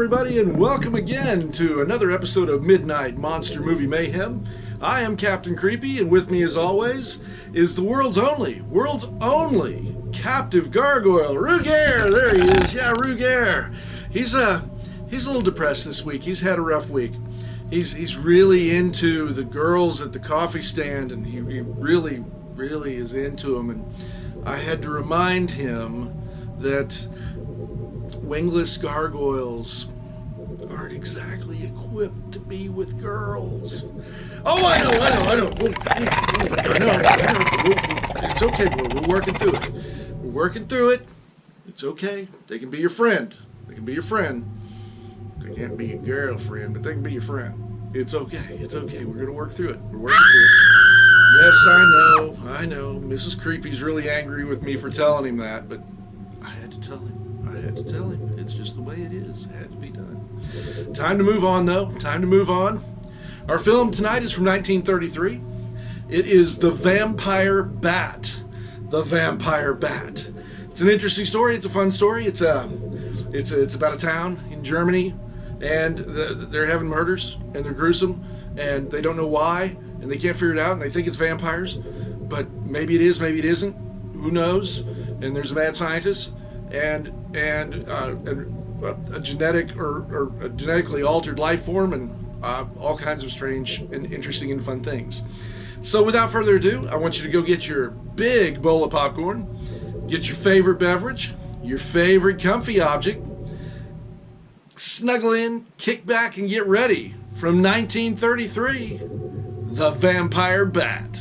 everybody, and welcome again to another episode of Midnight Monster Movie Mayhem. I am Captain Creepy, and with me, as always, is the world's only captive gargoyle, Rugair. There he is. Yeah, Rugair. He's a little depressed this week. He's had a rough week. He's really into the girls at the coffee stand, and he really is into them. And I had to remind him that wingless gargoyles aren't exactly equipped to be with girls. Oh, I know. It's okay, we're working through it. It's okay. They can be your friend. They can't be your girlfriend, but they can be your friend. It's okay. We're going to work through it. Yes, I know. Mrs. Creepy's really angry with me for telling him that, but I had to tell him. It's just the way it is. It had to be done. Time to move on, though. Our film tonight is from 1933. It is The Vampire Bat. It's an interesting story. It's a fun story. It's about a town in Germany, and they're having murders, and they're gruesome, and they don't know why, and they can't figure it out, and they think it's vampires, but maybe it is, maybe it isn't. Who knows? And there's a mad scientist, and a genetic or a genetically altered life form, and all kinds of strange and interesting and fun things. So without further ado, I want you to go get your big bowl of popcorn, get your favorite beverage, your favorite comfy object, snuggle in, kick back, and get ready. From 1933, The Vampire Bat.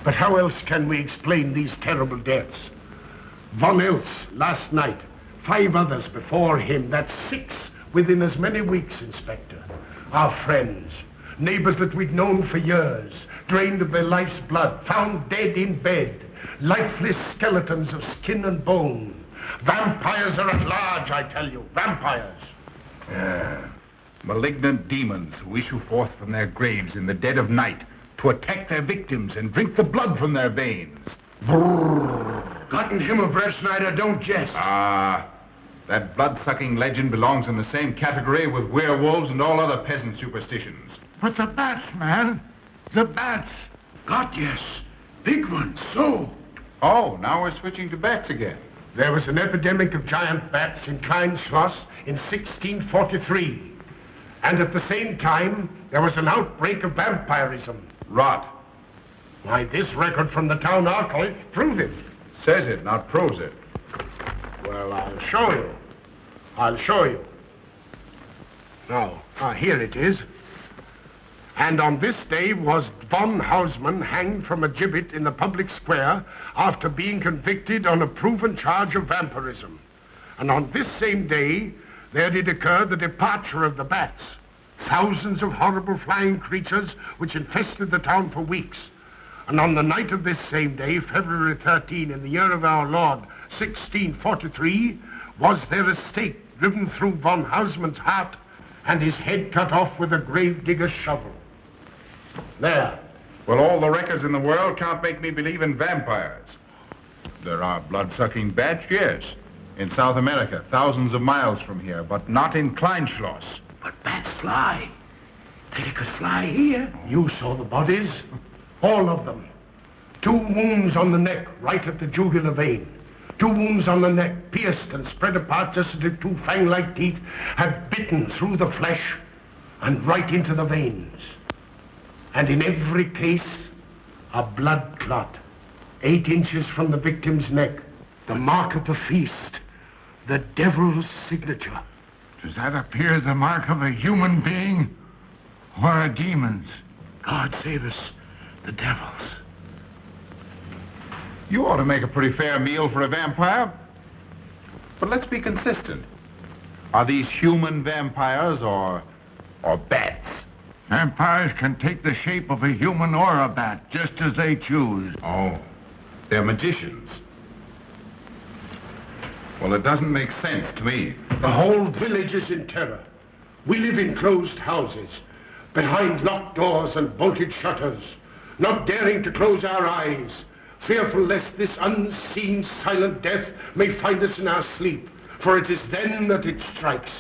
But how else can we explain these terrible deaths? Von Eltz last night, 5 others before him. That's 6 within as many weeks, Inspector. Our friends, neighbors that we'd known for years, drained of their life's blood, found dead in bed, lifeless skeletons of skin and bone. Vampires are at large, I tell you, vampires. Yeah. Malignant demons who issue forth from their graves in the dead of night to attack their victims and drink the blood from their veins. Gotten him of Schneider, don't jest. That blood-sucking legend belongs in the same category with werewolves and all other peasant superstitions. But the bats, man. The bats. God, yes. Big ones, so. Oh, now we're switching to bats again. There was an epidemic of giant bats in Klein Schloss in 1643. And at the same time, there was an outbreak of vampirism. Rot. Why, this record from the town archive proves it. Says it, not proves it. Well, I'll show you. I'll show you. Now, here it is. And on this day was von Hausmann hanged from a gibbet in the public square after being convicted on a proven charge of vampirism. And on this same day, there did occur the departure of the bats, thousands of horrible flying creatures which infested the town for weeks. And on the night of this same day, February 13, in the year of our Lord, 1643, was there a stake driven through von Hausmann's heart and his head cut off with a grave digger's shovel. There. Well, all the records in the world can't make me believe in vampires. There are blood-sucking bats, yes. In South America, thousands of miles from here, but not in Kleinschloss. But bats fly. They could fly here. You saw the bodies. All of them. 2 wounds on the neck, right at the jugular vein. 2 wounds on the neck, pierced and spread apart just as if 2 fang-like teeth had bitten through the flesh and right into the veins. And in every case, a blood clot, 8 inches from the victim's neck. The mark of the feast, the devil's signature. Does that appear the mark of a human being or a demon's? God save us, the devil's. You ought to make a pretty fair meal for a vampire. But let's be consistent. Are these human vampires or bats? Vampires can take the shape of a human or a bat, just as they choose. Oh, they're magicians. Well, it doesn't make sense to me. The whole village is in terror. We live in closed houses, behind locked doors and bolted shutters, not daring to close our eyes, fearful lest this unseen silent death may find us in our sleep, for it is then that it strikes,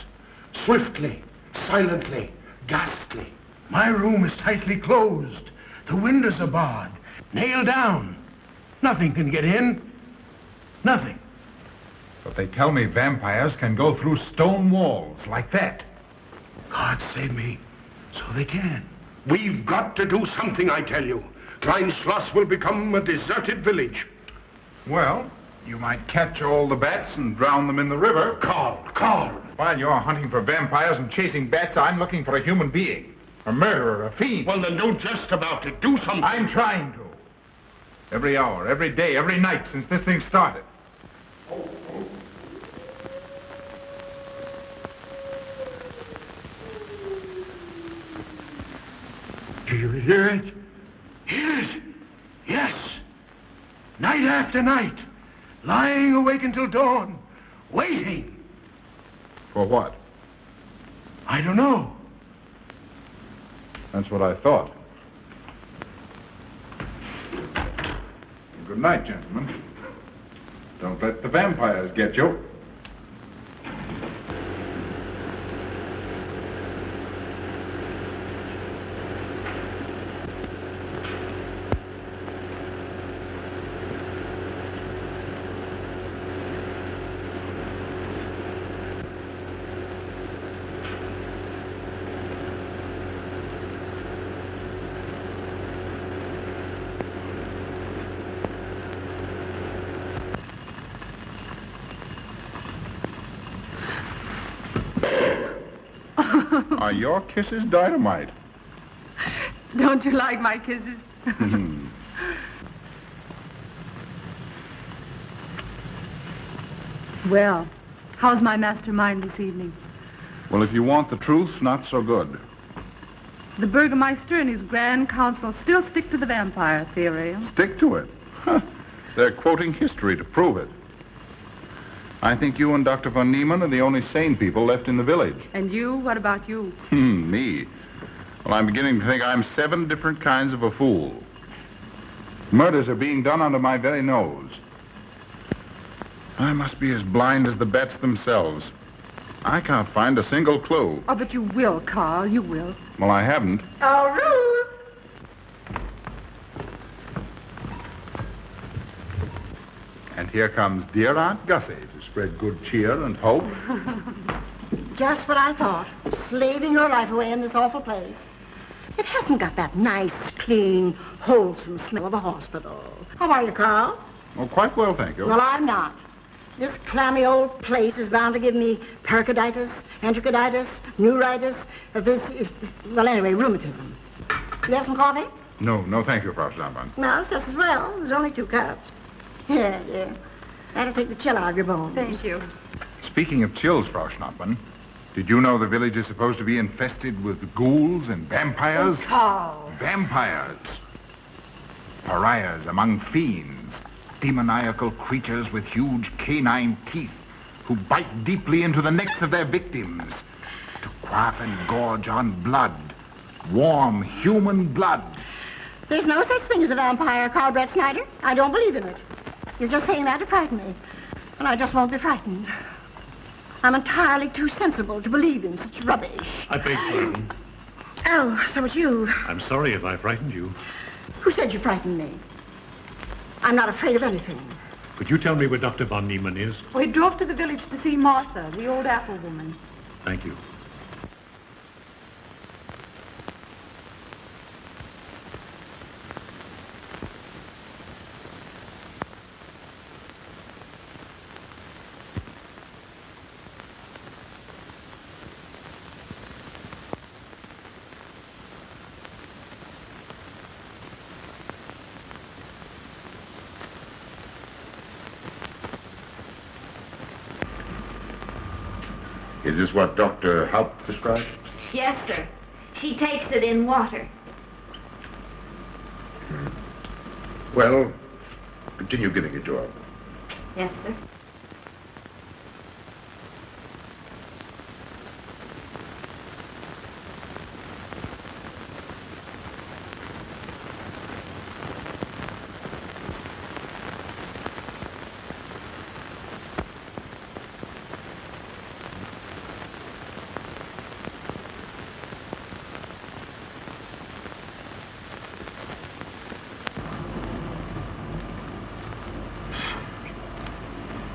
swiftly, silently, ghastly. My room is tightly closed. The windows are barred, nailed down. Nothing can get in. Nothing. But they tell me vampires can go through stone walls like that. God save me. So they can. We've got to do something, I tell you. Klein Schloss will become a deserted village. Well, you might catch all the bats and drown them in the river. Carl. While you're hunting for vampires and chasing bats, I'm looking for a human being. A murderer, a fiend. Well, then do just about it. Do something. I'm trying to. Every hour, every day, every night since this thing started. Do you hear it? Hear it? Yes. Night after night. Lying awake until dawn. Waiting. For what? I don't know. That's what I thought. Good night, gentlemen. Don't let the vampires get you. Are your kisses dynamite? Don't you like my kisses? Well, how's my mastermind this evening? Well, if you want the truth, not so good. The Burgermeister and his Grand Council still stick to the vampire theory. Stick to it. Huh. They're quoting history to prove it. I think you and Dr. von Niemann are the only sane people left in the village. And you? What about you? Me? Well, I'm beginning to think I'm 7 different kinds of a fool. Murders are being done under my very nose. I must be as blind as the bats themselves. I can't find a single clue. Oh, but you will, Carl. You will. Well, I haven't. Oh, Ruth! And here comes dear Aunt Gussie to spread good cheer and hope. Just what I thought. Slaving your life away in this awful place. It hasn't got that nice, clean, wholesome smell of a hospital. How are you, Carl? Oh, quite well, thank you. Well, I'm not. This clammy old place is bound to give me pericarditis, enterocolitis, neuritis, well, anyway, rheumatism. You have some coffee? No, thank you, Frau Stammmann. No, it's just as well. There's only 2 cups. Yeah. That'll take the chill out of your bones. Thank you. Speaking of chills, Frau Schnappmann, did you know the village is supposed to be infested with ghouls and vampires? Oh, Carl. Vampires. Pariahs among fiends. Demoniacal creatures with huge canine teeth who bite deeply into the necks of their victims to quaff and gorge on blood. Warm human blood. There's no such thing as a vampire, Carl Brett Snyder. I don't believe in it. You're just saying that to frighten me. And I just won't be frightened. I'm entirely too sensible to believe in such rubbish. I beg pardon. Oh, so it's you. I'm sorry if I frightened you. Who said you frightened me? I'm not afraid of anything. Could you tell me where Dr. von Niemann is? We drove to the village to see Martha, the old apple woman. Thank you. Is this what Dr. Haupt prescribed? Yes, sir. She takes it in water. Well, continue giving it to her. Yes, sir.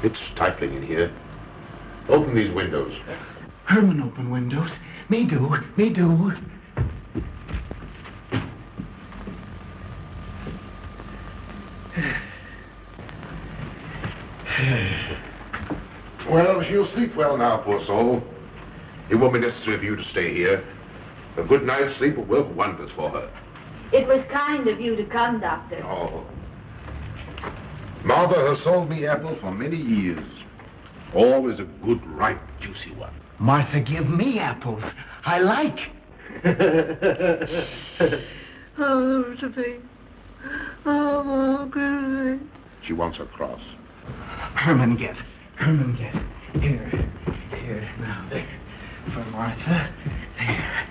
It's stifling in here. Open these windows. Herman open windows. Me do. Well, she'll sleep well now, poor soul. It won't be necessary for you to stay here. A good night's sleep will work wonders for her. It was kind of you to come, Doctor. Oh. Martha has sold me apples for many years. Always a good, ripe, juicy one. Martha, give me apples. I like. Oh, Sophie. Oh, good. She wants her cross. Herman, get. Here. Now, there. For Martha. There.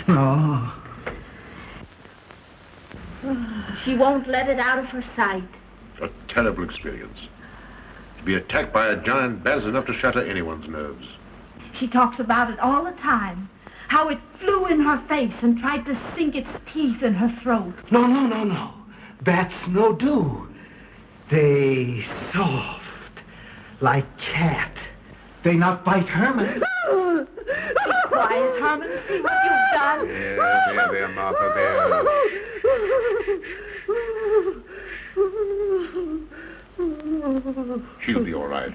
No. She won't let it out of her sight. A terrible experience. To be attacked by a giant bat is enough to shatter anyone's nerves. She talks about it all the time. How it flew in her face and tried to sink its teeth in her throat. No. Bats no do. They soft. Like cat. They not bite Herman. Be quiet, Herman. See what you've done. There, Martha, there. She'll be all right.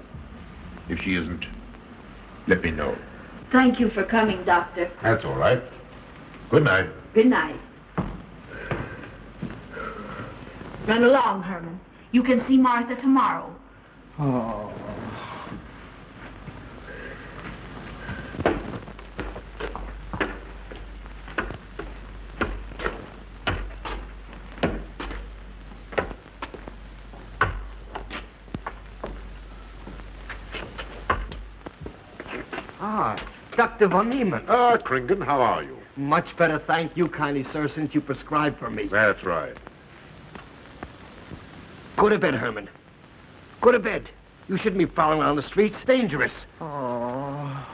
If she isn't, let me know. Thank you for coming, Doctor. That's all right. Good night. Good night. Run along, Herman. You can see Martha tomorrow. Oh. Dr. von Niemann. Ah, Kringen, how are you? Much better, thank you kindly, sir, since you prescribed for me. That's right. Go to bed, Herman. Go to bed. You shouldn't be prowling around the streets. Dangerous. Oh.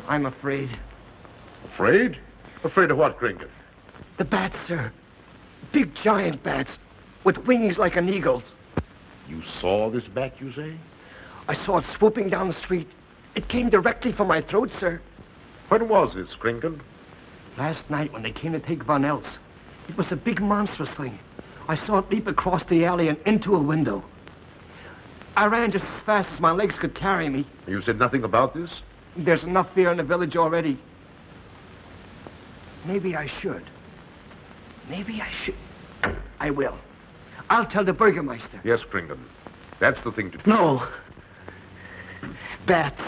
I'm afraid. Afraid? Afraid of what, Kringen? The bats, sir. Big giant bats with wings like an eagle's. You saw this bat, you say? I saw it swooping down the street. It came directly for my throat, sir. When was this, Kringle? Last night when they came to take Von Els. It was a big monstrous thing. I saw it leap across the alley and into a window. I ran just as fast as my legs could carry me. You said nothing about this? There's enough fear in the village already. Maybe I should. Maybe I should. I will. I'll tell the Burgermeister. Yes, Kringle. That's the thing to do. No. Bats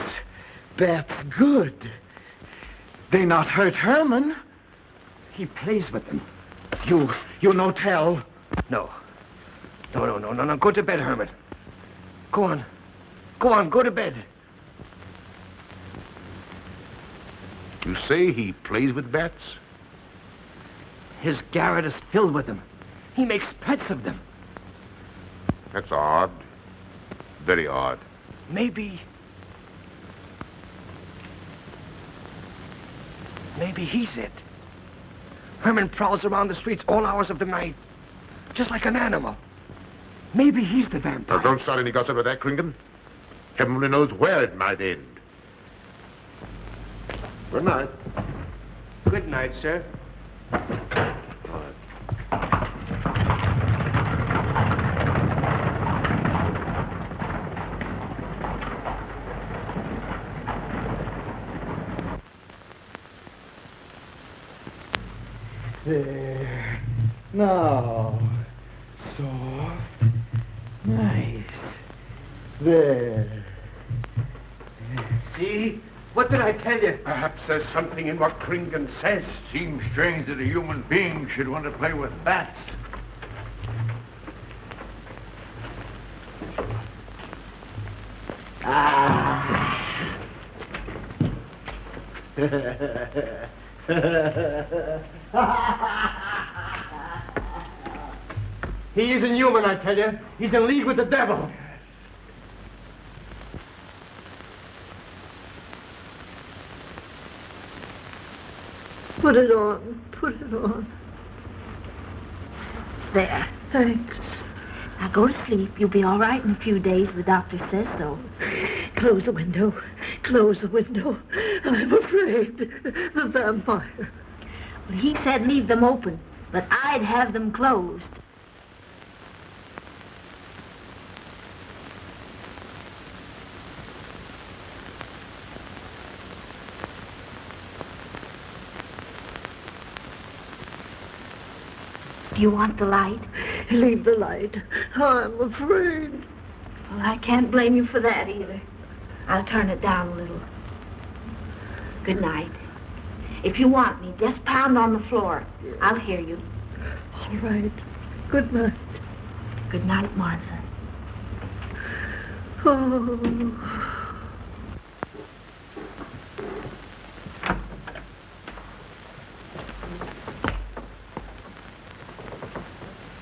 good. They not hurt Herman. He plays with them. You no tell. No. No. Go to bed, Herman. Go on, go to bed. You say he plays with bats? His garret is filled with them. He makes pets of them. That's odd. Very odd. Maybe he's it. Herman prowls around the streets all hours of the night, just like an animal. Maybe he's the vampire. Now, don't start any gossip about that, Kringle. Heaven only knows where it might end. Good night. Good night, sir. There. Now. Soft. Nice. There. See? What did I tell you? Perhaps there's something in what Kringle says. Seems strange that a human being should want to play with bats. He isn't human, I tell you. He's in league with the devil. Put it on. There. Thanks. Now go to sleep. You'll be all right in a few days. The doctor says so. Close the window. I'm afraid. The vampire. Well, he said leave them open, but I'd have them closed. Do you want the light? Leave the light. I'm afraid. Well, I can't blame you for that either. I'll turn it down a little. Good night. If you want me, just pound on the floor. I'll hear you. All right. Good night. Good night, Martha. Oh.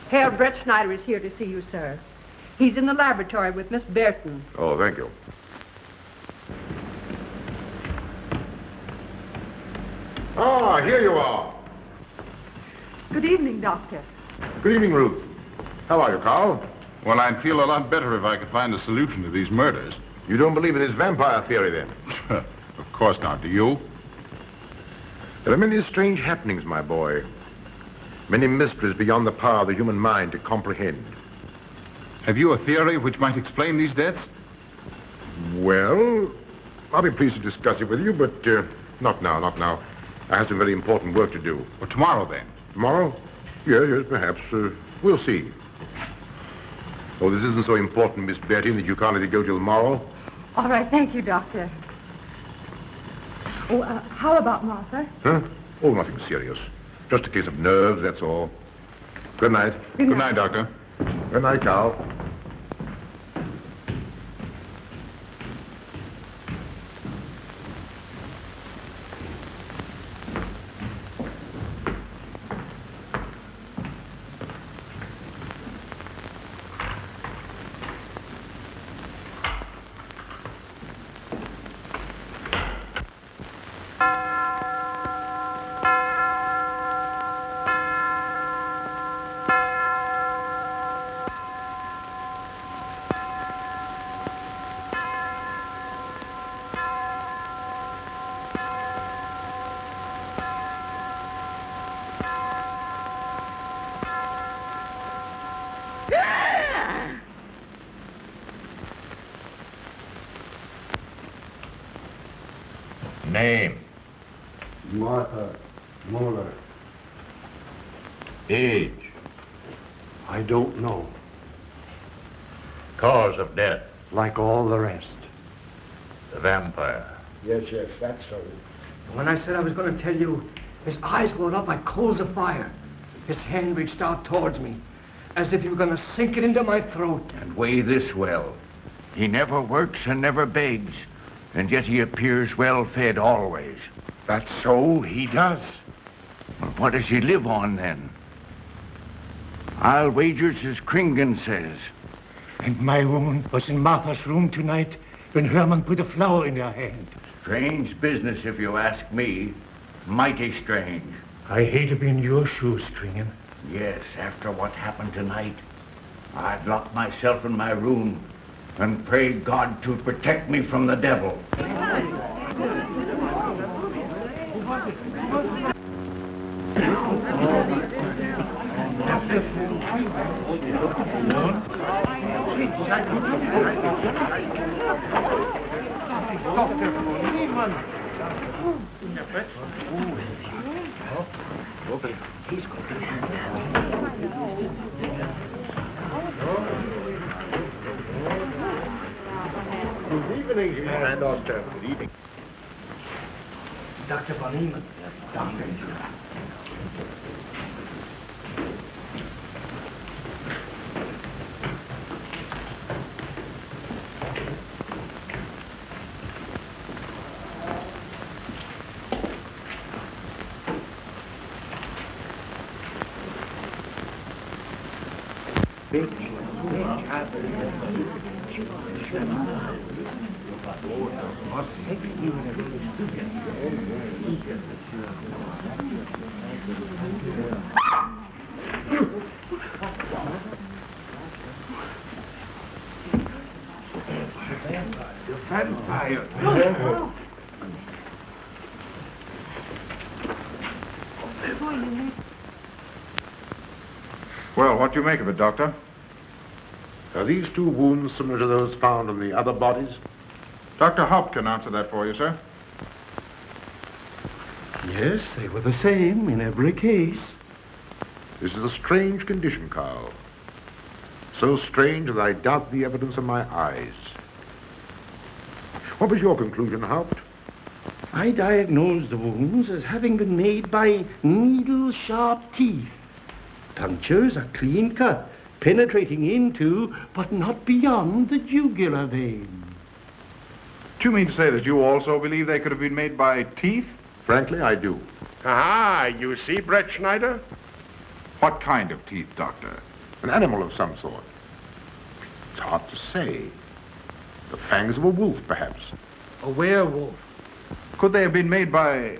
Herr Brett Schneider is here to see you, sir. He's in the laboratory with Miss Burton. Oh, thank you. Ah, here you are. Good evening, Doctor. Good evening, Ruth. How are you, Carl? Well, I'd feel a lot better if I could find a solution to these murders. You don't believe in this vampire theory, then? Of course not. Do you? There are many strange happenings, my boy. Many mysteries beyond the power of the human mind to comprehend. Have you a theory which might explain these deaths? Well, I'll be pleased to discuss it with you, but not now. I have some very important work to do. Well, tomorrow, then. Tomorrow? Yes, perhaps. We'll see. Oh, this isn't so important, Miss Betty, that you can't let it go till tomorrow. All right, thank you, Doctor. Oh, how about Martha? Huh? Oh, nothing serious. Just a case of nerves, that's all. Good night. Good night, Doctor. Good night, Carl. Name. Martha Muller. Age. I don't know. Cause of death. Like all the rest. The vampire. Yes, that's so. When I said I was going to tell you, his eyes glowed up like coals of fire. His hand reached out towards me, as if he were going to sink it into my throat. And weigh this well. He never works and never begs, and yet he appears well-fed always. That's so, he does. Well, what does he live on, then? I'll wager it's as Kringen says. And my wound was in Martha's room tonight when Herman put a flower in her hand. Strange business, if you ask me. Mighty strange. I hate to be in your shoes, Kringen. Yes, after what happened tonight, I'd lock myself in my room and pray God to protect me from the devil. Good evening, and Doctor. Good evening. Dr. von Niemann. Doctor. Vampire. Well, what do you make of it, Doctor? Are these two wounds similar to those found on the other bodies? Dr. Haupt can answer that for you, sir. Yes, they were the same in every case. This is a strange condition, Carl. So strange that I doubt the evidence of my eyes. What was your conclusion, Haupt? I diagnosed the wounds as having been made by needle-sharp teeth. Punctures are clean cut, penetrating into, but not beyond, the jugular vein. Do you mean to say that you also believe they could have been made by teeth? Frankly, I do. Ah, you see, Brett Schneider? What kind of teeth, Doctor? An animal of some sort. It's hard to say. The fangs of a wolf, perhaps. A werewolf. Could they have been made by,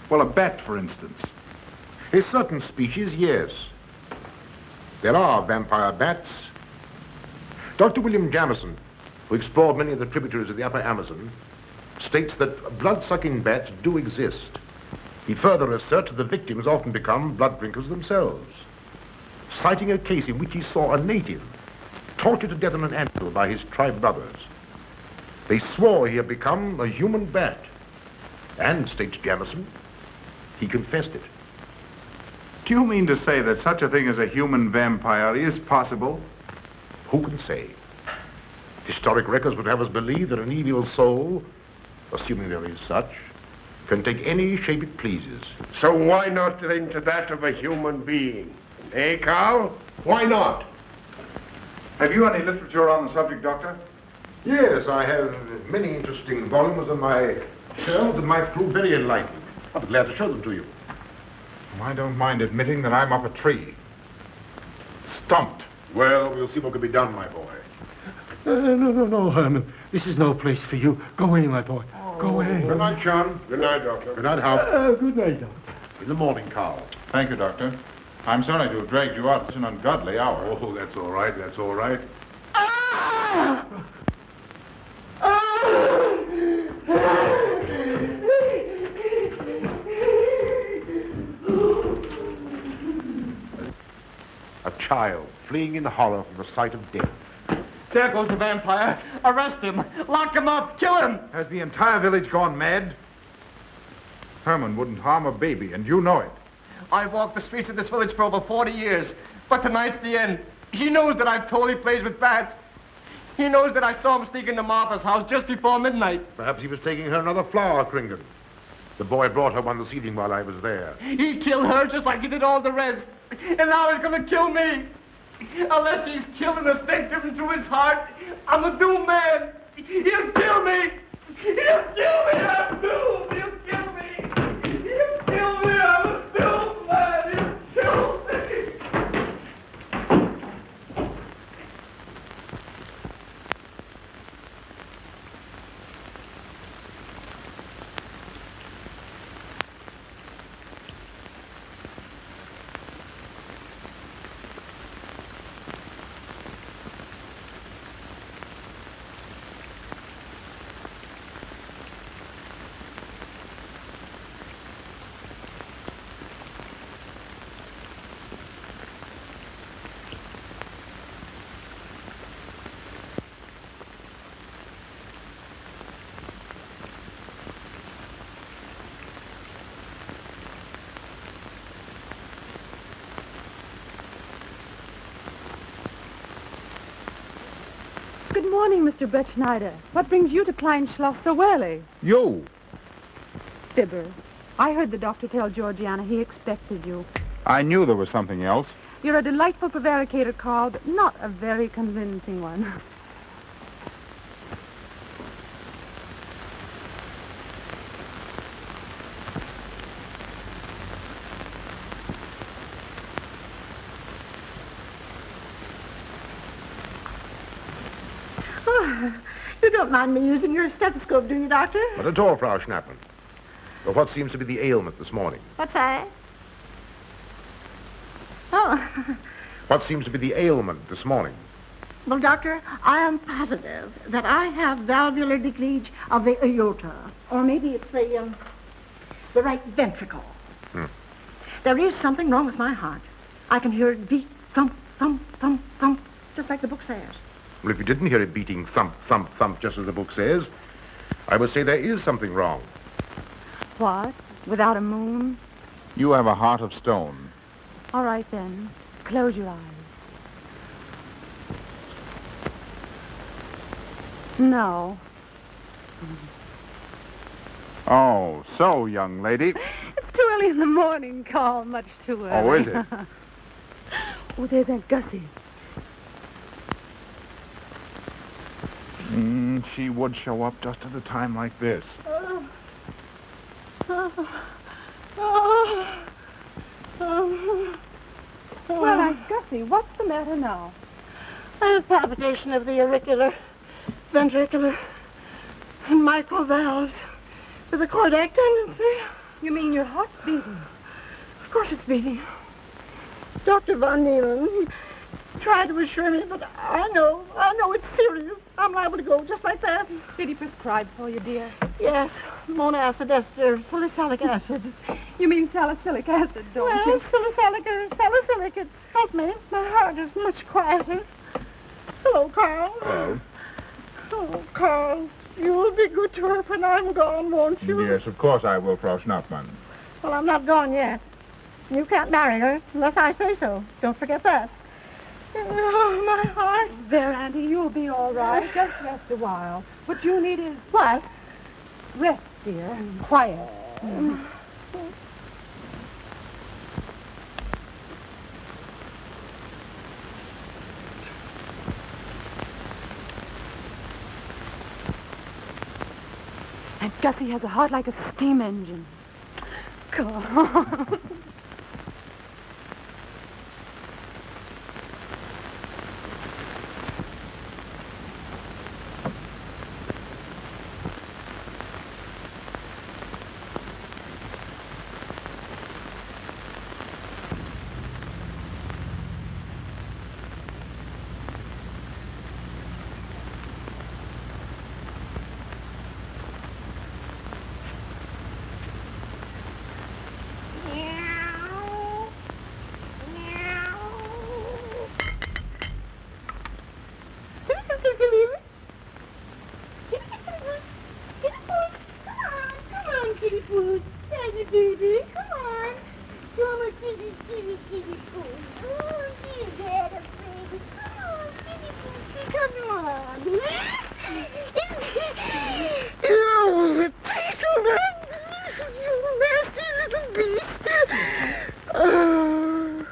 well, a bat, for instance? A certain species, yes. There are vampire bats. Dr. William Jamison, who explored many of the tributaries of the upper Amazon, states that blood-sucking bats do exist. He further asserts that the victims often become blood drinkers themselves, citing a case in which he saw a native tortured to death on an anthill by his tribe brothers. They swore he had become a human bat, and, states Jamison, he confessed it. Do you mean to say that such a thing as a human vampire is possible? Who can say? Historic records would have us believe that an evil soul, assuming there is such, can take any shape it pleases. So why not into that of a human being? Eh, Carl? Why not? Have you any literature on the subject, Doctor? Yes, I have many interesting volumes on my shelves that might prove very enlightening. I'll be glad to show them to you. I don't mind admitting that I'm up a tree. Stumped. Well, we'll see what can be done, my boy. No, Herman. This is no place for you. Go away, my boy. Go away. Good night, John. Good night, Doctor. Good night, Hal. Good night, Doctor. In the morning, Carl. Thank you, Doctor. I'm sorry to have dragged you out at an ungodly hour. Oh, that's all right. That's all right. A child fleeing in horror from the sight of death. There goes the vampire. Arrest him. Lock him up. Kill him. Has the entire village gone mad? Herman wouldn't harm a baby, and you know it. I've walked the streets of this village for over 40 years, but tonight's the end. He knows that I've told he plays with bats. He knows that I saw him sneak into Martha's house just before midnight. Perhaps he was taking her another flower, Kringle. The boy brought her one this evening while I was there. He killed her just like he did all the rest. And now he's going to kill me. Unless he's killed a stake driven through his heart, I'm a doomed man. He'll kill me. He'll kill me. I'm doomed. He'll kill me. He'll kill me. I'm a doomed man. He'll kill me. Good morning, Mr. Brett Schneider. What brings you to Kleinschloss so early? You! Fibber, I heard the doctor tell Georgiana he expected you. I knew there was something else. You're a delightful prevaricator, Carl, but not a very convincing one. You don't mind me using your stethoscope, do you, Doctor? Not at all, Frau Schnappmann. But what seems to be the ailment this morning? What's that? Oh. What seems to be the ailment this morning? Well, Doctor, I am positive that I have valvular leakage of the aorta. Or maybe it's the right ventricle. There is something wrong with my heart. I can hear it beat, thump, thump, thump, thump, just like the book says. Well, if you didn't hear it beating thump, thump, thump, just as the book says, I would say there is something wrong. What? Without a moon? You have a heart of stone. All right, then. Close your eyes. No. Oh, so, young lady. It's too early in the morning, Carl. Much too early. Oh, is it? Oh, there's Aunt Gussie. She would show up just at a time like this. Well, Aunt Gussie, what's the matter now? I have palpitation of the auricular, ventricular, and mitral valves with a cardiac tendency. You mean your heart's beating? Of course it's beating. Dr. Von Neelan tried to assure me, but I know it's serious. I'm liable to go just like that. Did he prescribe for you, dear? Yes, monacid ester, salicylic acid. You mean salicylic acid, don't you? Well, salicylic or salicylic, it helped me. My heart is much quieter. Hello, Carl. Hello. Oh, Carl, you'll be good to her when I'm gone, won't you? Yes, of course I will, Frau Schnappmann. Well, I'm not gone yet. You can't marry her unless I say so. Don't forget that. Oh, my heart. There, Auntie, you'll be all right. Just rest a while. What you need is... What? Rest, dear, and quiet. And Gussie has a heart like a steam engine. God. Kitty, kitty, kitty, poo. Oh, dear Dad, afraid. Oh, kitty, poo, come on. Oh, the gentleman. You nasty little beast. Oh.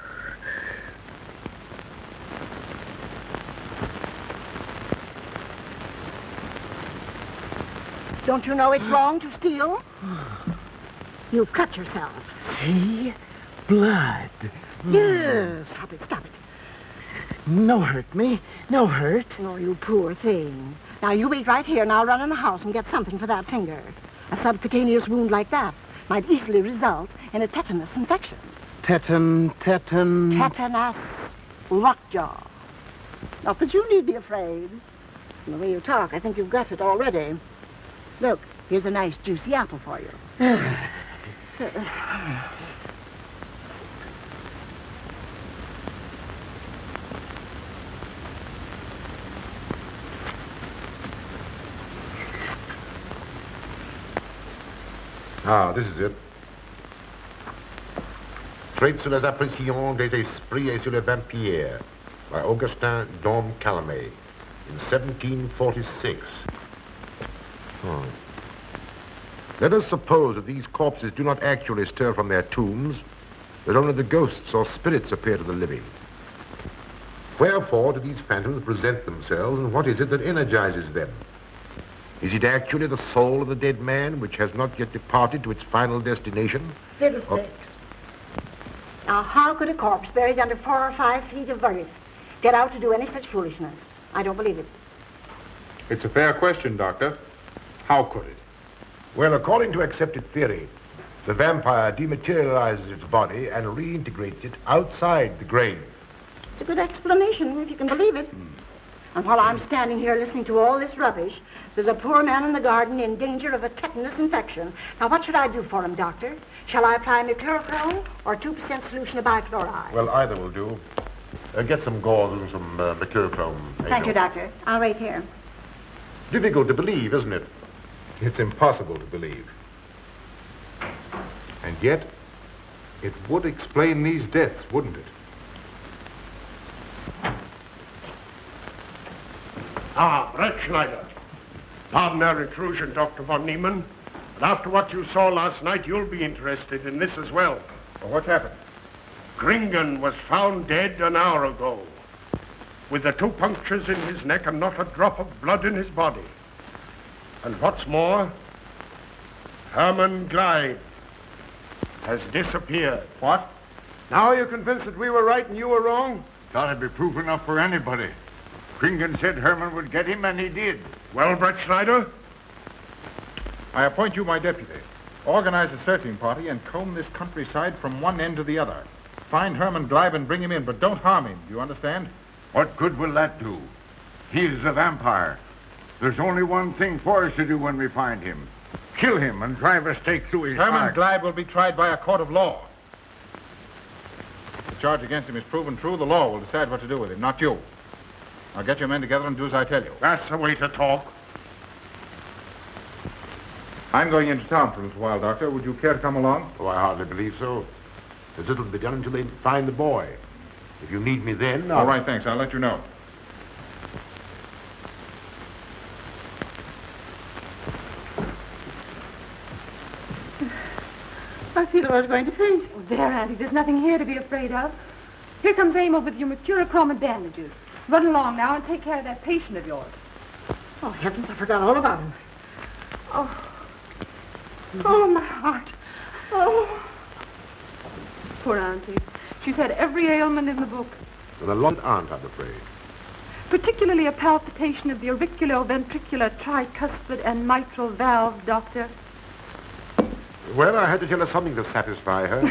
Don't you know it's wrong to steal? You've cut yourself. See? Blood. Yes. Stop it, stop it. No hurt me. No hurt. Oh, you poor thing. Now, you wait right here, and I'll run in the house and get something for that finger. A subcutaneous wound like that might easily result in a tetanus infection. Tetanus. Tetanus lockjaw. Not that you need be afraid. From the way you talk, I think you've got it already. Look, here's a nice juicy apple for you. Ah, this is it. Traits sur les apparitions des esprits et sur les vampires by Augustin Dom Calamet in 1746. Let us suppose that these corpses do not actually stir from their tombs, that only the ghosts or spirits appear to the living. Wherefore do these phantoms present themselves, and what is it that energizes them? Is it actually the soul of the dead man, which has not yet departed to its final destination? Fiddlesticks. Now, how could a corpse buried under 4 or 5 feet of earth get out to do any such foolishness? I don't believe it. It's a fair question, Doctor. How could it? Well, according to accepted theory, the vampire dematerializes its body and reintegrates it outside the grave. It's a good explanation, if you can believe it. And while I'm standing here listening to all this rubbish, there's a poor man in the garden in danger of a tetanus infection. Now, what should I do for him, Doctor? Shall I apply mercurochrome or 2% solution of bichloride? Well, either will do. Get some gauze and some mercurochrome. Thank you, Doctor. I'll wait here. Difficult to believe, isn't it? It's impossible to believe. And yet, it would explain these deaths, wouldn't it? Ah, Brett Schneider. Pardon our intrusion, Dr. von Niemann. But after what you saw last night, you'll be interested in this as well. Well, what's happened? Gringen was found dead an hour ago, with the 2 punctures in his neck and not a drop of blood in his body. And what's more, Herman Gleib has disappeared. What? Now you're convinced that we were right and you were wrong? Thought it'd be proof enough for anybody. Gringen said Herman would get him, and he did. Well, Brett Schneider? I appoint you my deputy. Organize a searching party and comb this countryside from one end to the other. Find Herman Gleib and bring him in, but don't harm him. Do you understand? What good will that do? He's a vampire. There's only one thing for us to do when we find him. Kill him and drive a stake through his Herman heart. Gleib will be tried by a court of law. If the charge against him is proven true, the law will decide what to do with him, not you. Now get your men together and do as I tell you. That's the way to talk. I'm going into town for a little while, Doctor. Would you care to come along? Oh, I hardly believe so. There's little to be done until they find the boy. If you need me then, All right, thanks. I'll let you know. I feel I was going to faint. Oh, there, Auntie, there's nothing here to be afraid of. Here comes Amo with your mercurochrome and bandages. Run along now and take care of that patient of yours. Oh, heavens, I forgot all about him. Oh. Oh, my heart. Oh. Poor Auntie. She's had every ailment in the book. And a lot aren't, I'm afraid. Particularly a palpitation of the auriculoventricular tricuspid and mitral valve, Doctor. Well, I had to tell her something to satisfy her.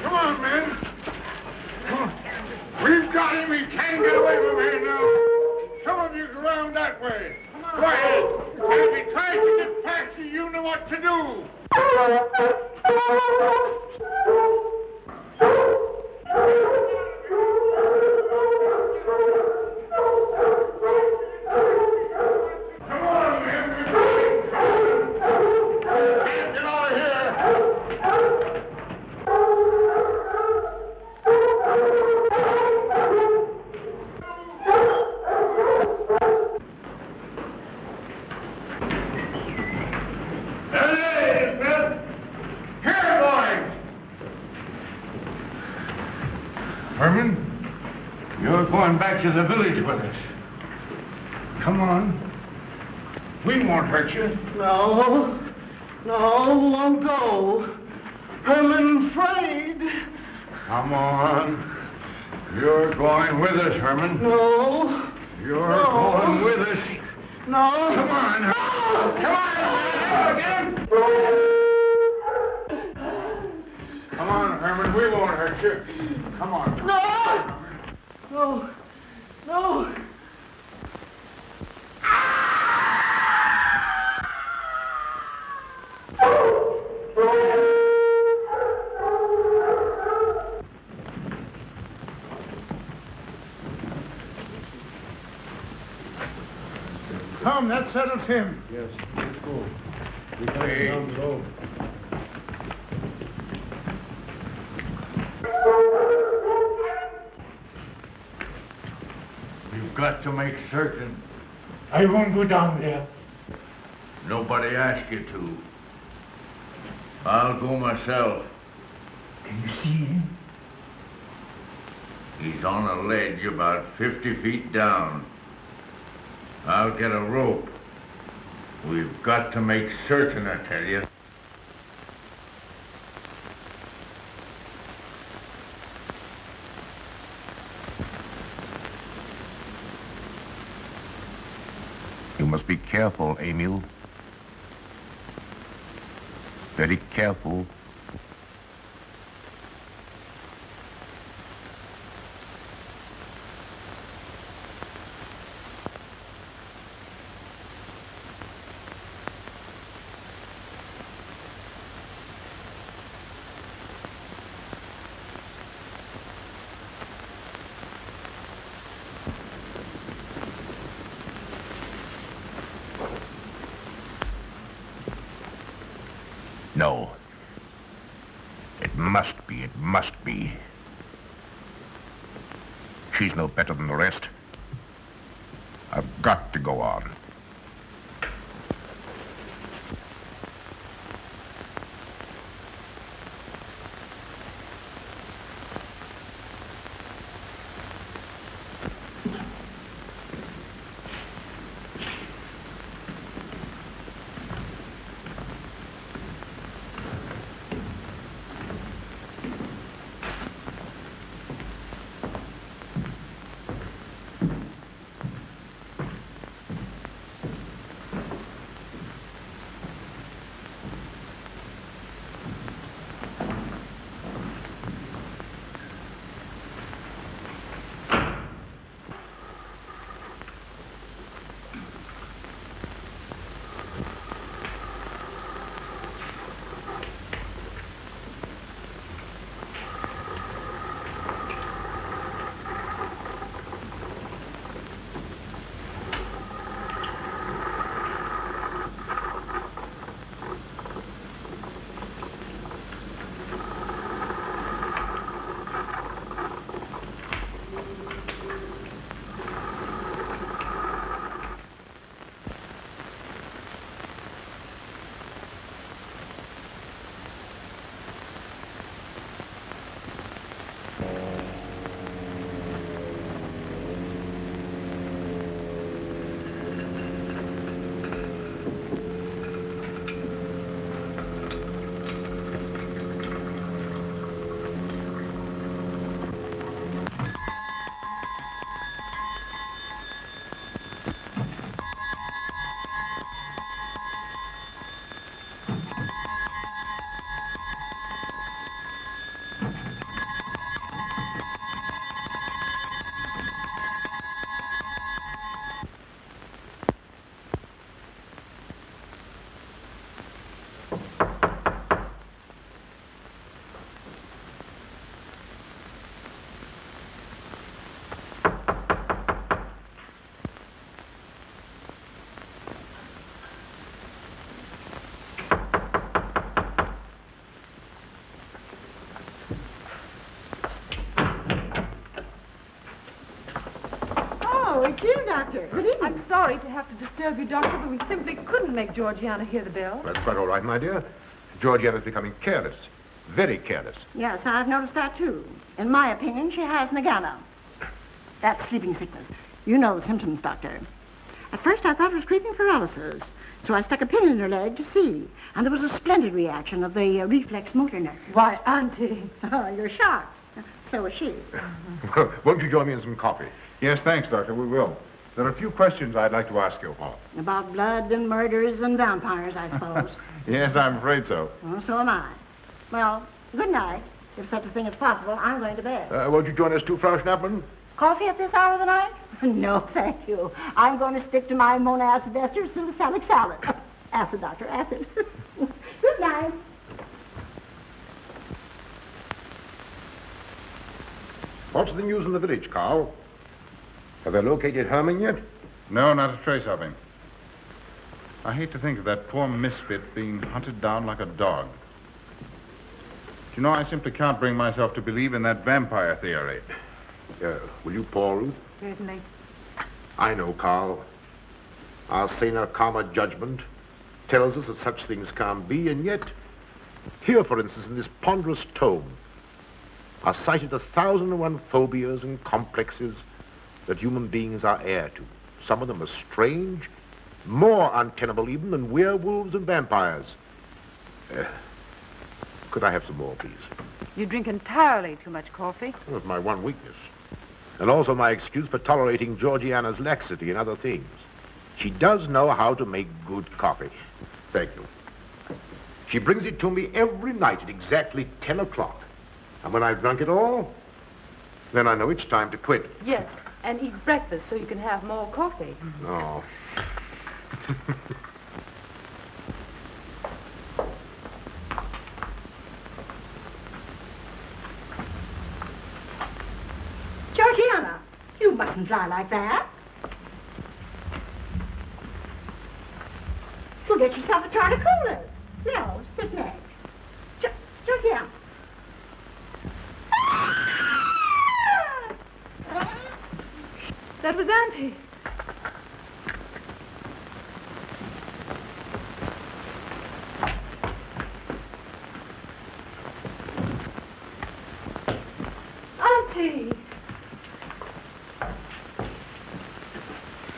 Come on, men. Come on. We've got him. He can't get away from here now. Some of you go around that way. I'll be trying to get past you. You know what to do. Come on, man. Get out of here. There it is, Bill. Here, boys. Herman, you're going back to the village with us. Come on. We won't hurt you. No, won't go. Herman afraid. Come on. You're going with us, Herman. No. You're going with us. No. Come on. Come on. Get him. Come on, Herman. We won't hurt you. Come on. No. Come, that settles him. Yes, let's go. We got to down below. You've got to make certain. I won't go down there. Nobody asked you to. I'll go myself. Can you see him? He's on a ledge about 50 feet down. I'll get a rope. We've got to make certain, I tell you. You must be careful, Emil. Very careful. No. It must be. She's no better than the rest. I've got to go on. disturb you, Doctor, but we simply couldn't make Georgiana hear the bell. That's quite all right, my dear. Georgiana's becoming careless. Very careless. Yes, I've noticed that, too. In my opinion, she has Nagana. That's sleeping sickness. You know the symptoms, Doctor. At first, I thought it was creeping paralysis, so I stuck a pin in her leg to see. And there was a splendid reaction of the reflex motor nerve. Why, Auntie. Oh, you're shocked. So is she. Won't you join me in some coffee? Yes, thanks, Doctor. We will. There are a few questions I'd like to ask you. About blood and murders and vampires, I suppose. Yes, I'm afraid so. Well, so am I. Well, good night. If such a thing is possible, I'm going to bed. Won't you join us too, Frau Schnappmann? Coffee at this hour of the night? No, thank you. I'm going to stick to my monacid ester salicylic salad. Acid, Doctor, acid. Good night. What's the news in the village, Carl? Have they located Herman yet? No, not a trace of him. I hate to think of that poor misfit being hunted down like a dog. You know, I simply can't bring myself to believe in that vampire theory. Will you pour, Ruth? Certainly. I know, Carl. Our saner, calmer judgment tells us that such things can't be, and yet, here, for instance, in this ponderous tome, are cited 1,001 phobias and complexes that human beings are heir to. Some of them are strange, more untenable even than werewolves and vampires. Could I have some more, please? You drink entirely too much coffee. That's my one weakness. And also my excuse for tolerating Georgiana's laxity and other things. She does know how to make good coffee. Thank you. She brings it to me every night at exactly 10 o'clock. And when I've drunk it all, then I know it's time to quit. Yes, and eat breakfast so you can have more coffee. No. Georgiana, you mustn't lie like that. You'll get yourself a torticolis. No, sit next. Georgiana. That was Auntie. Auntie!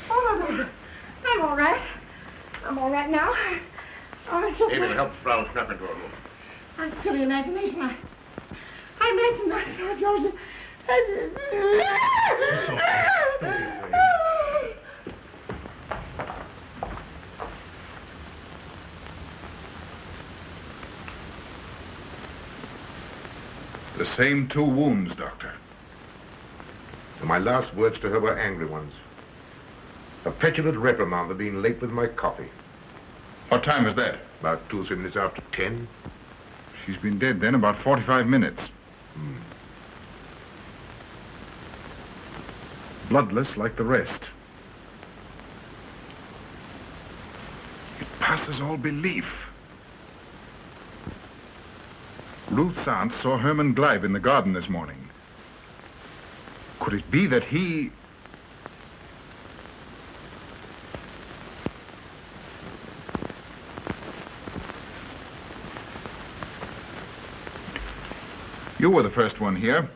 Oh, I'm all right. I'm all right now. Oh, so Amy, help Frau Schnappmann to her room. I'm silly imagination. I imagine myself, Georgia. The same 2 wounds, Doctor. And my last words to her were angry ones. A petulant reprimand for being late with my coffee. What time is that? About 2 or 3 minutes after 10. She's been dead then about 45 minutes. Bloodless like the rest. It passes all belief. Ruth's aunt saw Herman Gleib in the garden this morning. Could it be that he... You were the first one here.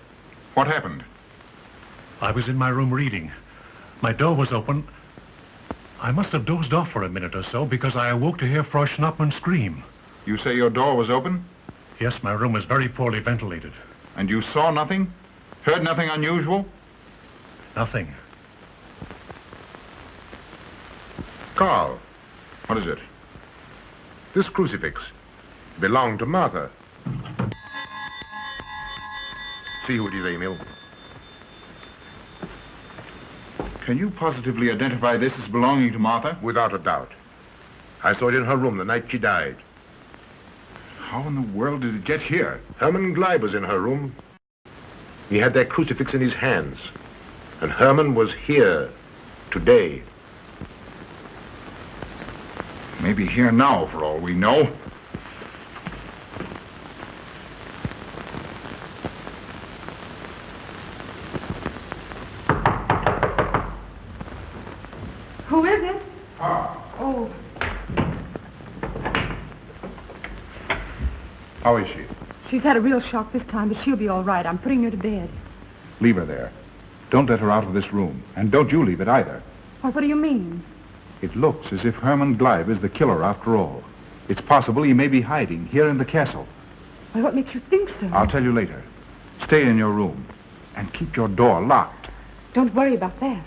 What happened? I was in my room reading. My door was open. I must have dozed off for a minute or so because I awoke to hear Frau Schnappmann scream. You say your door was open? Yes, my room is very poorly ventilated. And you saw nothing? Heard nothing unusual? Nothing. Carl. What is it? This crucifix belonged to Martha. See who it is, Emil. Can you positively identify this as belonging to Martha? Without a doubt. I saw it in her room the night she died. How in the world did it get here? Herman Gleib was in her room. He had that crucifix in his hands. And Herman was here today. Maybe here now, for all we know. Who is it? Ma. Oh, How is she? she's had a real shock this time, but she'll be all right. I'm putting her to bed. Leave her there. Don't let her out of this room. And don't you leave it either. Why, what do you mean? It looks as if Herman Gleib is the killer after all. It's possible he may be hiding here in the castle. Why, what makes you think so? I'll tell you later. Stay in your room and keep your door locked. Don't worry about that.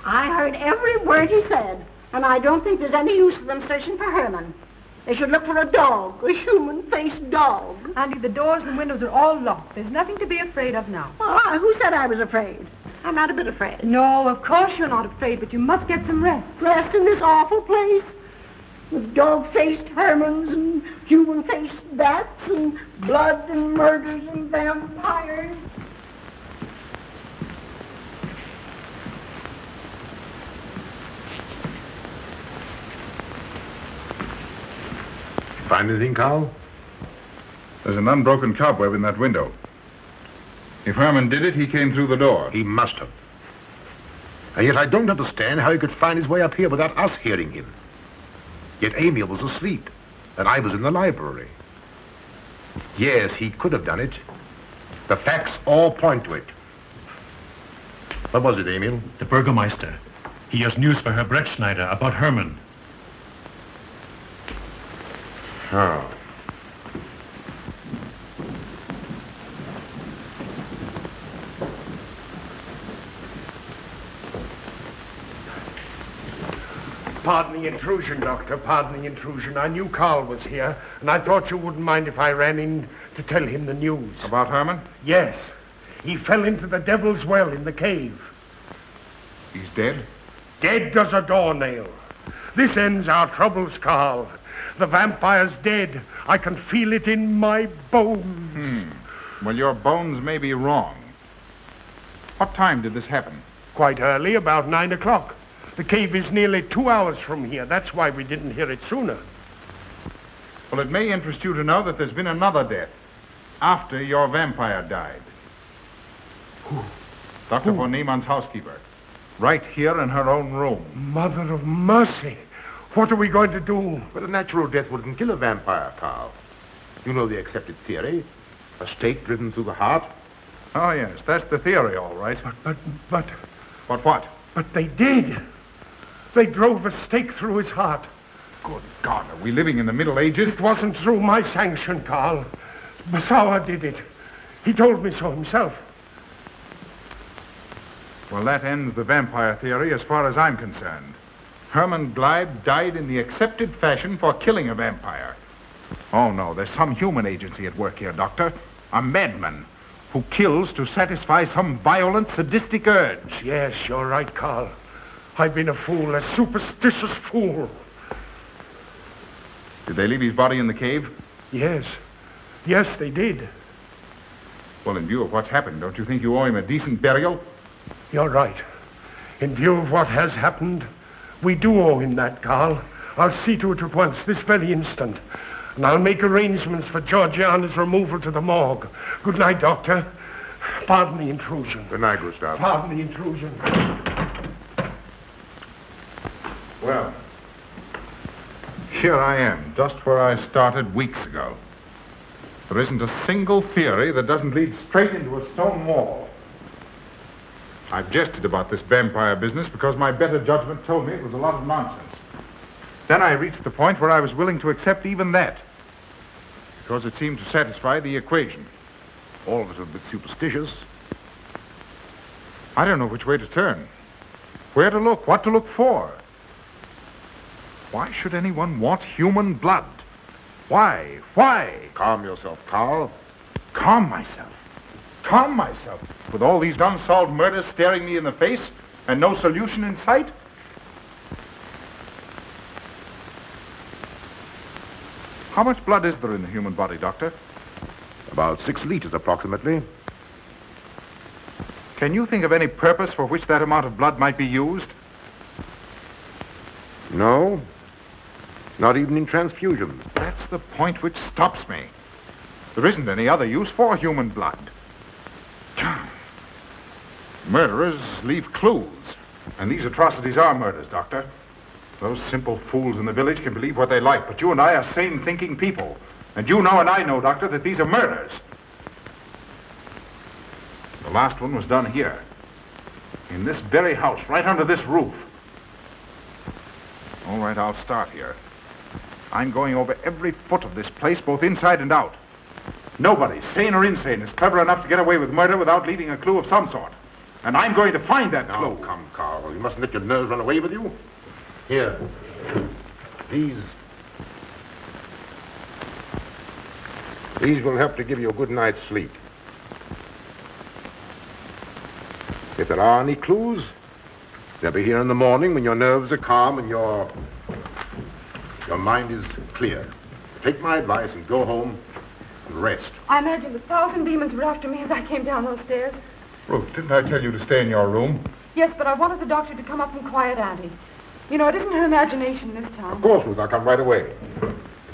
I heard every word he said, and I don't think there's any use of them searching for Herman. They should look for a dog, a human-faced dog. Andy, the doors and windows are all locked. There's nothing to be afraid of now. Who said I was afraid? I'm not a bit afraid. No, of course you're not afraid, but you must get some rest. Rest in this awful place? With dog-faced Hermans and human-faced bats and blood and murders and vampires. Find anything, Carl? There's an unbroken cobweb in that window. If Herman did it, he came through the door. He must have. And yet I don't understand how he could find his way up here without us hearing him. Yet Amy was asleep, and I was in the library. Yes, he could have done it. The facts all point to it. What was it, Emil? The Burgermeister. He has news for Herr Brettschneider about Herman. Oh. Pardon the intrusion, Doctor. Pardon the intrusion. I knew Carl was here, and I thought you wouldn't mind if I ran in to tell him the news. About Herman? Yes. He fell into the Devil's Well in the cave. He's dead? Dead as a doornail. This ends our troubles, Carl. The vampire's dead. I can feel it in my bones. Well, your bones may be wrong. What time did this happen? Quite early, about 9 o'clock. The cave is nearly 2 hours from here. That's why we didn't hear it sooner. Well, it may interest you to know that there's been another death after your vampire died. Who? Dr. von Niemann's housekeeper. Right here in her own room. Mother of mercy. What are we going to do? But a natural death wouldn't kill a vampire, Carl. You know the accepted theory. A stake driven through the heart. Oh, yes, that's the theory, all right. But... But what? But they did. They drove a stake through his heart. Good God, are we living in the Middle Ages? It wasn't through my sanction, Carl. Basawa did it. He told me so himself. Well, that ends the vampire theory as far as I'm concerned. Herman Gleib died in the accepted fashion for killing a vampire. Oh, no, there's some human agency at work here, Doctor. A madman who kills to satisfy some violent, sadistic urge. Yes, you're right, Carl. I've been a fool, a superstitious fool. Did they leave his body in the cave? Yes. Yes, they did. Well, in view of what's happened, don't you think you owe him a decent burial? You're right. In view of what has happened, we do owe him that, Carl. I'll see to it at once, this very instant. And I'll make arrangements for Georgiana's removal to the morgue. Good night, Doctor. Pardon the intrusion. Good night, Gustav. Pardon the intrusion. Well, here I am, just where I started weeks ago. There isn't a single theory that doesn't lead straight into a stone wall. I've jested about this vampire business because my better judgment told me it was a lot of nonsense. Then I reached the point where I was willing to accept even that, because it seemed to satisfy the equation. All of us are a bit superstitious. I don't know which way to turn, where to look, what to look for. Why should anyone want human blood? Why? Why? Calm yourself, Carl. Calm myself. Calm myself. With all these unsolved murders staring me in the face and no solution in sight? How much blood is there in the human body, Doctor? About 6 liters, approximately. Can you think of any purpose for which that amount of blood might be used? No. Not even in transfusion. That's the point which stops me. There isn't any other use for human blood. Murderers leave clues. And these atrocities are murders, Doctor. Those simple fools in the village can believe what they like, but you and I are sane, thinking people. And you know and I know, Doctor, that these are murders. The last one was done here. In this very house, right under this roof. All right, I'll start here. I'm going over every foot of this place, both inside and out. Nobody, sane or insane, is clever enough to get away with murder without leaving a clue of some sort. And I'm going to find that clue. Oh, come, Carl. You mustn't let your nerves run away with you. Here. These will help to give you a good night's sleep. If there are any clues, they'll be here in the morning when your nerves are calm and your mind is clear. Take my advice and go home and rest. I imagine 1,000 demons were after me as I came down those stairs. Ruth, didn't I tell you to stay in your room? Yes, but I wanted the doctor to come up and quiet Auntie. You know, it isn't her imagination this time. Of course, Ruth, I'll come right away.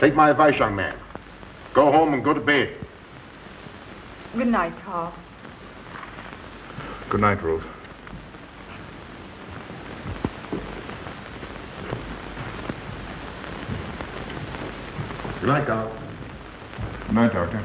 Take my advice, young man. Go home and go to bed. Good night, Carl. Good night, Ruth. Good night, Carl. Good night, Doctor.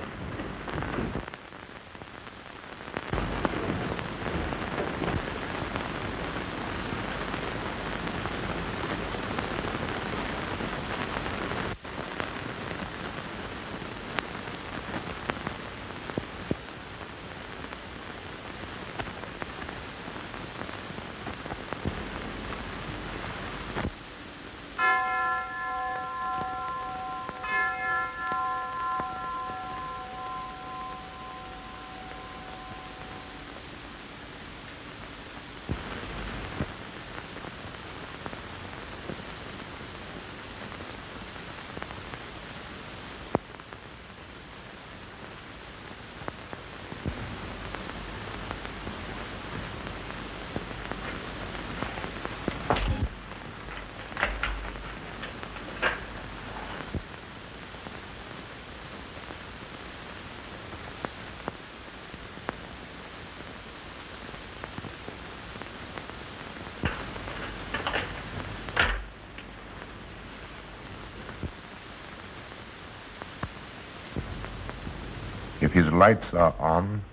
If his lights are on,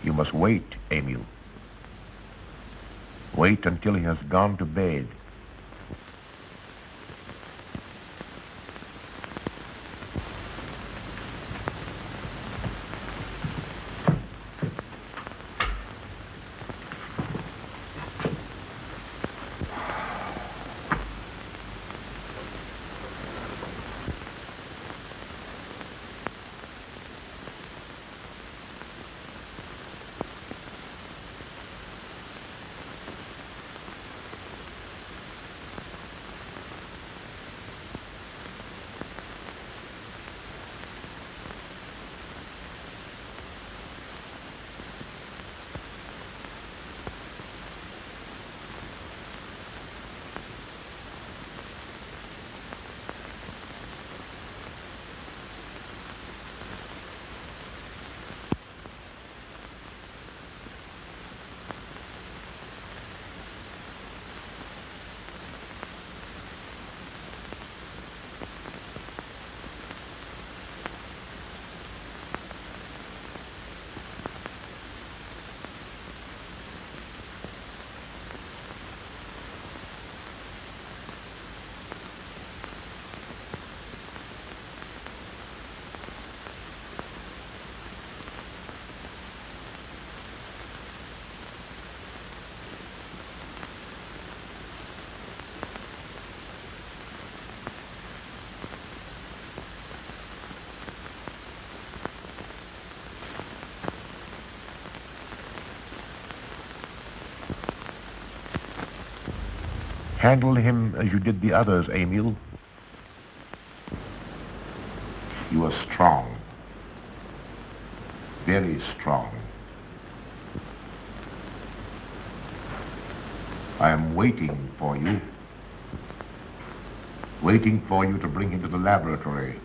you must wait, Emil. Wait until he has gone to bed. Handle him as you did the others, Emil. You are strong. Very strong. I am waiting for you. Waiting for you to bring him to the laboratory.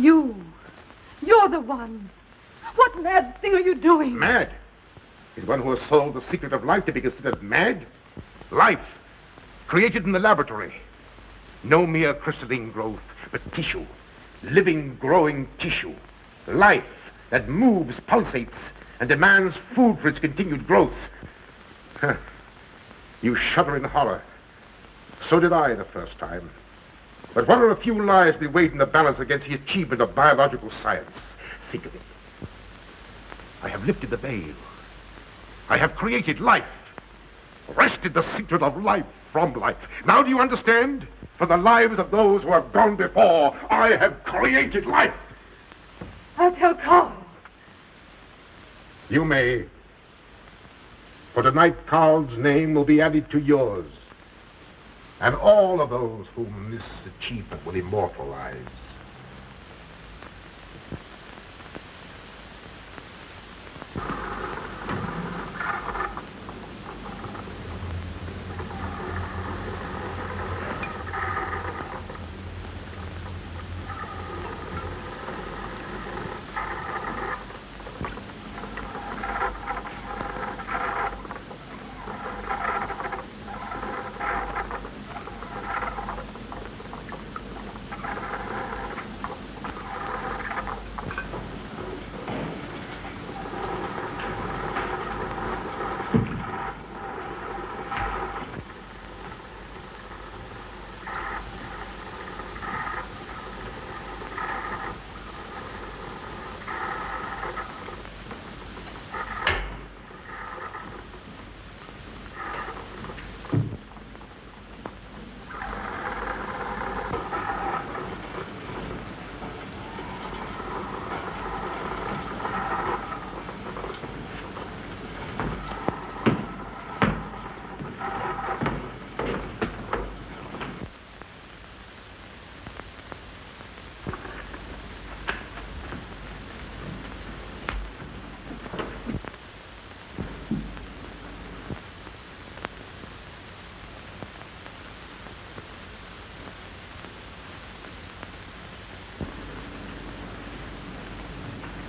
You're the one. What mad thing are you doing? Mad? Is one who has solved the secret of life to be considered mad? Life, created in the laboratory. No mere crystalline growth, but tissue. Living, growing tissue. Life that moves, pulsates, and demands food for its continued growth. Huh. You shudder in horror. So did I the first time. But what are a few lives to be weighed in the balance against the achievement of biological science? Think of it. I have lifted the veil. I have created life. Wrested the secret of life from life. Now do you understand? For the lives of those who have gone before, I have created life. I'll tell Carl. You may. For tonight, Carl's name will be added to yours. And all of those whom this achievement will immortalize.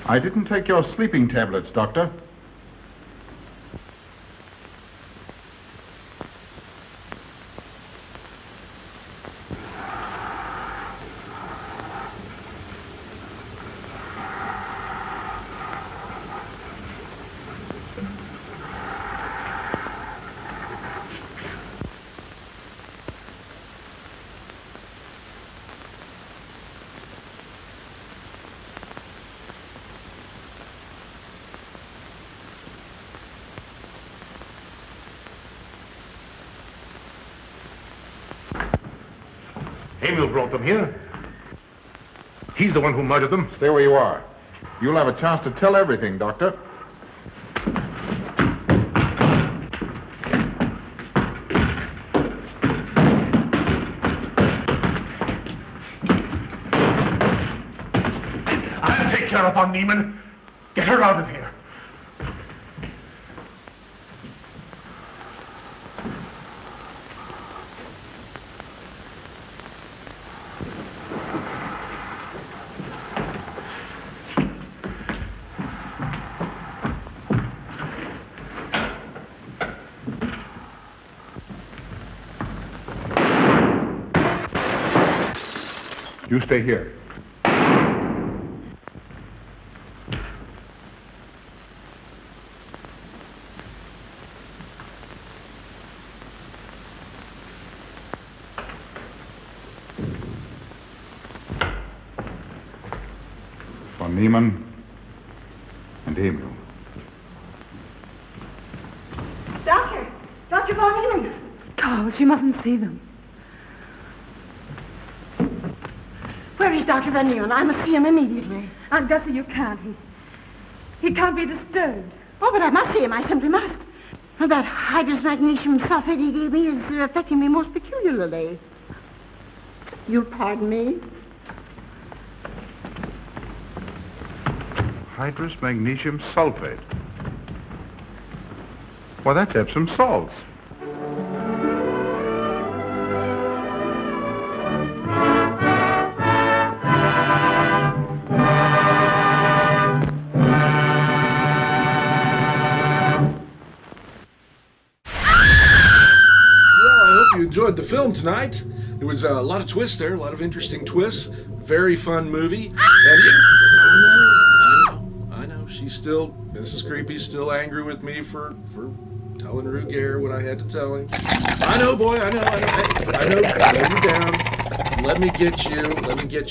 I didn't take your sleeping tablets, Doctor. Emil brought them here. He's the one who murdered them. Stay where you are. You'll have a chance to tell everything, Doctor. I'll take care of von Niemann. Get her out of here. You stay here. Von Niemann and Emil. Doctor! Dr. von Niemann! Carl, she mustn't see them. Where is Dr. Van Nieuwen? I must see him immediately. Aunt Gussie, you can't. He can't be disturbed. Oh, but I must see him. I simply must. That hydrous magnesium sulfate he gave me is affecting me most peculiarly. You'll pardon me? Hydrous magnesium sulfate. Why, that's Epsom salts. film tonight. There was a lot of twists there, a lot of interesting twists. Very fun movie. And I know. Mrs. Creepy's still angry with me for telling Rugair what I had to tell him. I know, boy, I know. Slow you down. Let me get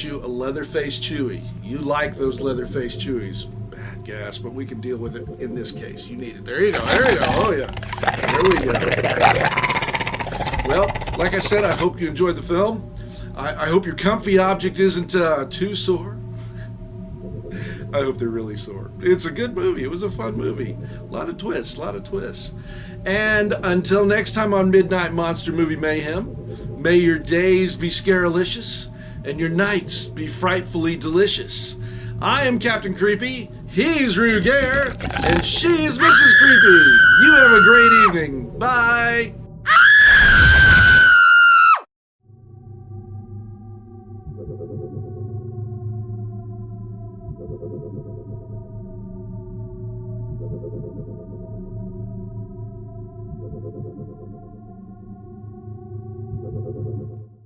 you a Leatherface Chewy. You like those Leatherface Chewies. Bad gas, but we can deal with it in this case. You need it. There you go. Oh, yeah. There we go. Well, like I said, I hope you enjoyed the film. I hope your comfy object isn't too sore. I hope they're really sore. It's a good movie. It was a fun movie. A lot of twists. And until next time on Midnight Monster Movie Mayhem, may your days be scaralicious and your nights be frightfully delicious. I am Captain Creepy, he's Rugair, and she's Mrs. Creepy. You have a great evening. Bye.